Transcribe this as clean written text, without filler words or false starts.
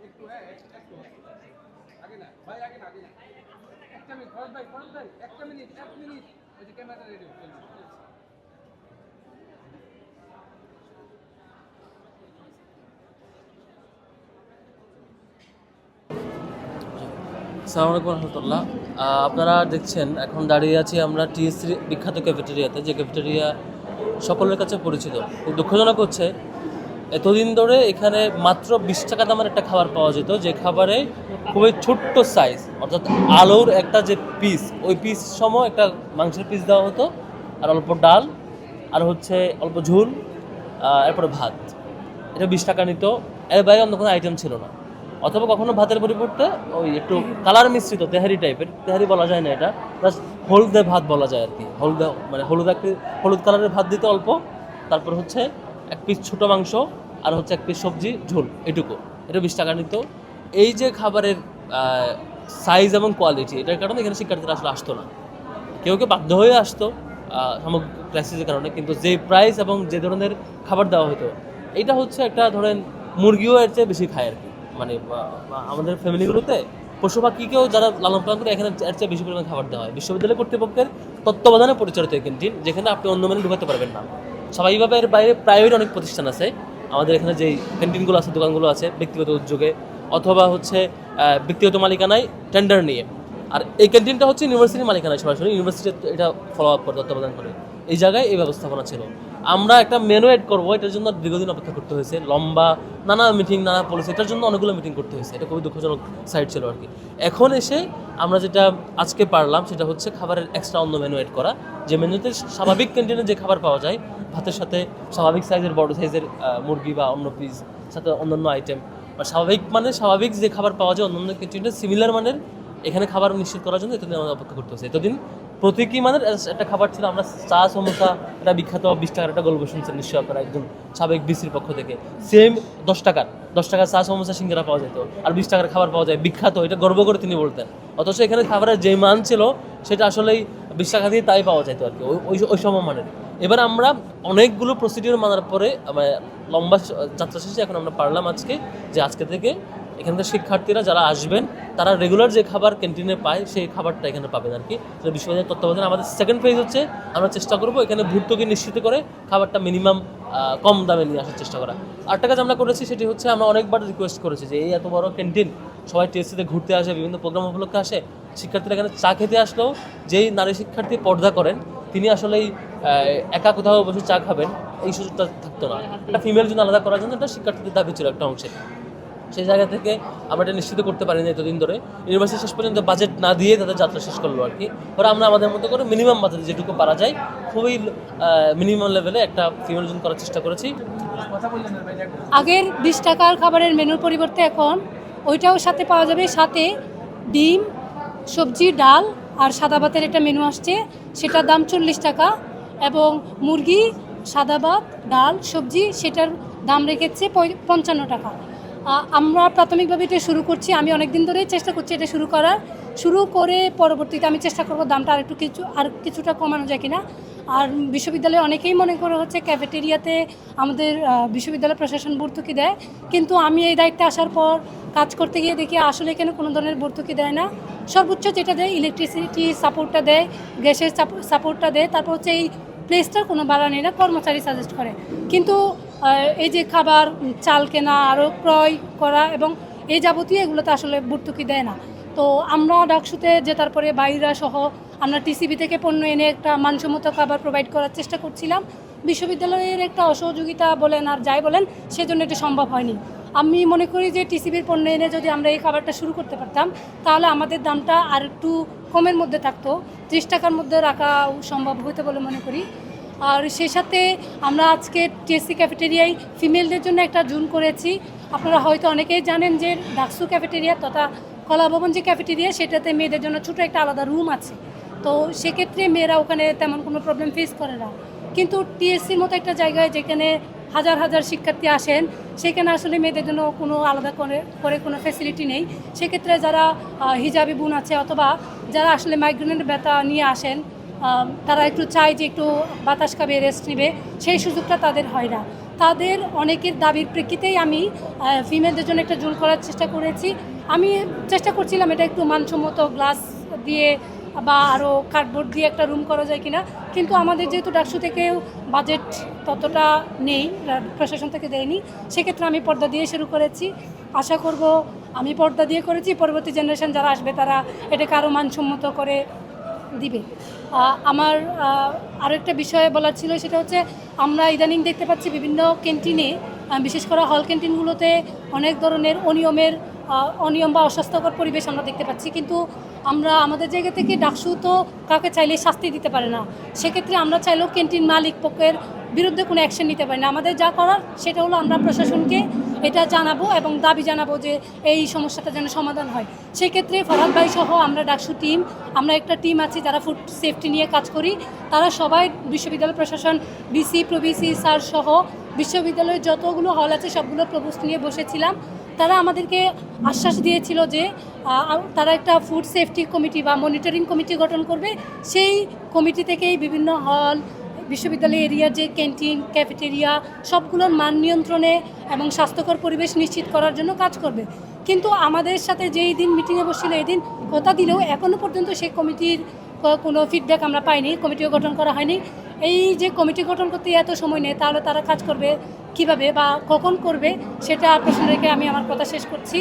একটু একটু আগে না ভাই, আগে না, আগে না, একটা মিনিট ফরজ ভাই, ফরজ ভাই, একটা মিনিট, এক মিনিট, ওই যে ক্যামেরাটা রেডি হচ্ছে। আসসালামু আলাইকুম রহমতুল্লাহ। আপনারা দেখছেন এখন দাঁড়িয়ে আছি আমরা টিএসসির বিখ্যাত ক্যাফেটেরিয়াতে, যে ক্যাফেটেরিয়া সকলের কাছে পরিচিত। দুঃখজনক হচ্ছে এতদিন ধরে এখানে মাত্র 20 টাকা দামের একটা খাবার পাওয়া যেত, যে খাবারে খুবই ছোট্ট সাইজ, অর্থাৎ আলুর একটা যে পিস, ওই পিস সম একটা মাংসের পিস দেওয়া হতো, আর অল্প ডাল, আর হচ্ছে অল্প ঝোল, এরপরে ভাত। এটা 20 টাকা নিত, এর বাইরে অন্য কোনো আইটেম ছিল না। অথবা কখনো ভাতের পরিবর্তে ওই একটু কালার মিশ্রিত তেহারি টাইপের, তেহারি বলা যায় না, এটা জাস্ট হলদে ভাত বলা যায় আর কি। হলদে মানে হলুদ কালারের ভাত দিতে অল্প, তারপর হচ্ছে এক পিস ছোটো মাংস, আর হচ্ছে এক পিস সবজি, ঝোল, এটুকু। এটা 20 টাকা নিত। এই যে খাবারের সাইজ এবং কোয়ালিটি, এটার কারণে এখানে শিক্ষার্থীরা আসলে আসতো না। কেউ কেউ বাধ্য হয়ে আসতো সামগ্রিক ক্রাইসিসের কারণে, কিন্তু যে প্রাইস এবং যে ধরনের খাবার দেওয়া হতো, এটা হচ্ছে একটা ধরেন মুরগিও এর চেয়ে বেশি খায় আর কি। মানে আমাদের ফ্যামিলিগুলোতে পশু পাখিকেও যারা লালন পালন করে, এখানে এর চেয়ে বেশি পরিমাণে খাবার দেওয়া হয়। বিশ্ববিদ্যালয় কর্তৃপক্ষের তত্ত্বাবধানে পরিচালিত এই ক্যান্টিন, যেখানে আপনি অন্য মেনে ঢুকাতে পারবেন না। স্বাভাবিকভাবে এর বাইরে প্রাইভেট অনেক প্রতিষ্ঠান আছে। আমাদের এখানে যেই ক্যান্টিনগুলো আছে, দোকানগুলো আছে ব্যক্তিগত উদ্যোগে অথবা হচ্ছে ব্যক্তিগত মালিকানায় টেন্ডার নিয়ে। আর এই ক্যান্টিনটা হচ্ছে ইউনিভার্সিটির মালিকানায়, সরাসরি ইউনিভার্সিটি এটা ফলো আপ করে, তত্ত্বাবধান করে। এই জায়গায় এই ব্যবস্থাপনা ছিল। আমরা একটা মেনু এড করবো, এটার জন্য দীর্ঘদিন অপেক্ষা করতে হয়েছে, লম্বা নানা মিটিং, নানা পলিসি, এটার জন্য অনেকগুলো মিটিং করতে হয়েছে। এটা খুবই দুঃখজনক সাইড ছিল আর কি। এখন এসে আমরা যেটা আজকে পারলাম, সেটা হচ্ছে খাবারের এক্সট্রা অন্য মেনু এড করা, যে মেনুতে স্বাভাবিক ক্যান্টিনে যে খাবার পাওয়া যায়, ভাতের সাথে স্বাভাবিক সাইজের বড় সাইজের মুরগি বা অন্য পিস, সাথে অন্যান্য আইটেম, বা স্বাভাবিক যে খাবার পাওয়া যায় অন্যান্য ক্যান্টিনে সিমিলার মানের, এখানে খাবার নিশ্চিত করার জন্য এতদিন আমাদের অপেক্ষা করতে হচ্ছে। এতদিন প্রতীকী মানের একটা খাবার ছিল। আমরা চা সমোসা, এটা বিখ্যাত 20 টাকার একটা গল্প শুনছেন নিশ্চয়ই আপনারা, একজন সাবেক বিসির পক্ষ থেকে। সেম 10 টাকার চা সমোসা সিঙ্গারা পাওয়া যেত, আর 20 টাকার খাবার পাওয়া যায়, বিখ্যাত, এটা গর্ব করে তিনি বলতেন। অথচ এখানে খাবারের যে মান ছিল, সেটা আসলেই 20 টাকা দিয়ে তাই পাওয়া যেত আর কি, ওই সমমানের। এবার আমরা অনেকগুলো প্রসিডিওর মানার পরে লম্বা যাত্রা শেষে এখন আমরা পারলাম আজকে থেকে এখানকার শিক্ষার্থীরা যারা আসবেন, তারা রেগুলার যে খাবার ক্যান্টিনে পায়, সেই খাবারটা এখানে পাবেন আর কি। বিশ্ববিদ্যালয়ের তত্ত্বাবধানে আমাদের সেকেন্ড ফেজ হচ্ছে, আমরা চেষ্টা করবো এখানে ভর্তুকি নিশ্চিত করে খাবারটা মিনিমাম কম দামে নিয়ে আসার চেষ্টা করা। আরেকটা কাজ আমরা করেছি, সেটি হচ্ছে আমরা অনেকবার রিকোয়েস্ট করেছি যে এই এত বড় ক্যান্টিন, সবাই টিএসসিতে ঘুরতে আসে, বিভিন্ন প্রোগ্রাম উপলক্ষে আসে, শিক্ষার্থীরা এখানে চা খেতে আসলেও যেই নারী শিক্ষার্থী পর্দা করেন, তিনি আসলেই একা কোথাও বসে চা খাবেন, এই সুযোগটা থাকতো না। একটা ফিমেল জন্য আলাদা করার জন্য একটা শিক্ষার্থীদের দাবি ছিল একটা অংশে। সেই জায়গা থেকে আমরা এটা নিশ্চিত করতে পারিনি এতদিন ধরে। ইউনিভার্সিটি শেষ পর্যন্ত বাজেট না দিয়ে তাদের যাত্রা শেষ করলো আর কি। পরে আমরা আমাদের মতো করে মিনিমাম বাজেটে যেটুকু পারা যায়, খুবই মিনিমাম লেভেলে একটা ফিমেল জোন করার চেষ্টা করেছি। আগের 20 টাকার খাবারের মেনুর পরিবর্তে এখন ওইটাও সাথে পাওয়া যাবে, সাথে ডিম, সবজি, ডাল আর সাদা ভাতের একটা মেনু আসছে, সেটার দাম 40 টাকা। এবং মুরগি, সাদা ভাত, ডাল, সবজি, সেটার দাম রেখেছে 55 টাকা। আমরা প্রাথমিকভাবে এটা শুরু করছি। আমি অনেক দিন ধরেই চেষ্টা করছি এটা শুরু করে পরবর্তীতে আমি চেষ্টা করব দামটা আর কিছুটা কমানো যায় কিনা। আর বিশ্ববিদ্যালয়ে অনেকেই মনে করে হচ্ছে ক্যাফেটেরিয়াতে আমাদের বিশ্ববিদ্যালয় প্রশাসন ভর্তুকি দেয়, কিন্তু আমি এই দায়িত্বে আসার পর কাজ করতে গিয়ে দেখি আসলে এখানে কোনো ধরনের ভর্তুকি দেয় না। সর্বোচ্চ যেটা দেয় ইলেকট্রিসিটি সাপোর্টটা দেয়, গ্যাসের সাপোর্টটা দেয়, তারপর হচ্ছে এই প্লেসটার কোনো ভাড়া নেই না, কর্মচারী সাজেস্ট করে। কিন্তু এই যে খাবার, চাল কেনা, আরও ক্রয় করা এবং এই যাবতীয় এগুলোতে আসলে ভর্তুকি দেয় না। তো আমরা ডাকসুতে যে তারপরে বাইরা সহ আমরা টিসিবি থেকে পণ্য এনে একটা মানসম্মত খাবার প্রোভাইড করার চেষ্টা করছিলাম। বিশ্ববিদ্যালয়ের একটা অসহযোগিতা বলেন আর যাই বলেন, সেজন্য এটা সম্ভব হয়নি। আমি মনে করি যে টিসিবির পণ্য এনে যদি আমরা এই খাবারটা শুরু করতে পারতাম, তাহলে আমাদের দামটা আর একটু কমের মধ্যে থাকতো, 30 টাকার মধ্যে রাখা সম্ভব হইতে বলে মনে করি। আর সেই সাথে আমরা আজকে টিএসসি ক্যাফেটেরিয়ায় ফিমেলদের জন্য একটা জোন করেছি। আপনারা হয়তো অনেকেই জানেন যে ডাকসু ক্যাফেটেরিয়া তথা কলাভবন যে ক্যাফেটেরিয়া, সেটাতে মেয়েদের জন্য ছোটো একটা আলাদা রুম আছে। তো সেক্ষেত্রে মেয়েরা ওখানে তেমন কোনো প্রবলেম ফেস করে না। কিন্তু টিএসসির মতো একটা জায়গায় যেখানে হাজার হাজার শিক্ষার্থী আসেন, সেখানে আসলে মেয়েদের জন্য কোনো আলাদা করে কোনো ফ্যাসিলিটি নেই। সেক্ষেত্রে যারা হিজাবি বোন আছে অথবা যারা আসলে মাইগ্রেনের ব্যথা নিয়ে আসেন, তারা একটু চায় যে একটু বাতাস খাবে, রেস্ট নেবে, সেই সুযোগটা তাদের হয় না। তাদের অনেকের দাবির প্রেক্ষিতেই আমি ফিমেলদের জন্য একটা জোন করার চেষ্টা করেছি। আমি চেষ্টা করছিলাম এটা একটু মানসম্মত গ্লাস দিয়ে বা আরও কার্ডবোর্ড দিয়ে একটা রুম করা যায় কিনা, কিন্তু আমাদের যেহেতু ডাকসু থেকেও বাজেট ততটা নেই, প্রশাসন থেকে দেয়নি, সেক্ষেত্রে আমি পর্দা দিয়ে শুরু করেছি। আশা করব আমি পর্দা দিয়ে করেছি, পরবর্তী জেনারেশন যারা আসবে তারা এটাকে আরও মানসম্মত করে দিবে। আমার আরও একটা বিষয় বলার ছিল, সেটা হচ্ছে আমরা ইদানিং দেখতে পাচ্ছি বিভিন্ন ক্যান্টিনে, বিশেষ করে হল ক্যান্টিনগুলোতে অনেক ধরনের অনিয়ম বা অস্বাস্থ্যকর পরিবেশ আমরা দেখতে পাচ্ছি। কিন্তু আমরা আমাদের জায়গা থেকে ডাকসু তো কাউকে চাইলে শাস্তি দিতে পারে না, সেক্ষেত্রে আমরা চাইলেও ক্যান্টিন মালিক পক্ষের বিরুদ্ধে কোনো অ্যাকশন নিতে পারি না। আমাদের যা করার সেটা হলো আমরা প্রশাসনকে এটা জানাবো এবং দাবি জানাবো যে এই সমস্যাটা যেন সমাধান হয়। সেক্ষেত্রে ফরহাদ ভাই সহ আমরা ডাকসু টিম, আমরা একটা টিম আছি যারা ফুড সেফটি নিয়ে কাজ করি, তারা সবাই বিশ্ববিদ্যালয় প্রশাসন, ভিসি প্রভিসি স্যার সহ বিশ্ববিদ্যালয়ের যতগুলো হল আছে সবগুলো প্রভোস্ট নিয়ে বসেছিলাম। তারা আমাদেরকে আশ্বাস দিয়েছিল যে তারা একটা ফুড সেফটি কমিটি বা মনিটরিং কমিটি গঠন করবে, সেই কমিটি থেকেই বিভিন্ন হল, বিশ্ববিদ্যালয় এরিয়ার যে ক্যান্টিন, ক্যাফেটেরিয়া সবগুলোর মান নিয়ন্ত্রণে এবং স্বাস্থ্যকর পরিবেশ নিশ্চিত করার জন্য কাজ করবে। কিন্তু আমাদের সাথে যেই দিন মিটিংয়ে বসছিল এই দিন কথা দিলেও এখনও পর্যন্ত সেই কমিটির কোনো ফিডব্যাক আমরা পাইনি, কমিটিও গঠন করা হয়নি। এই যে কমিটি গঠন করতে এত সময় নেই, তাহলে তারা কাজ করবে কিভাবে বা কখন করবে, সেটা প্রশ্ন রেখে আমি আমার কথা শেষ করছি।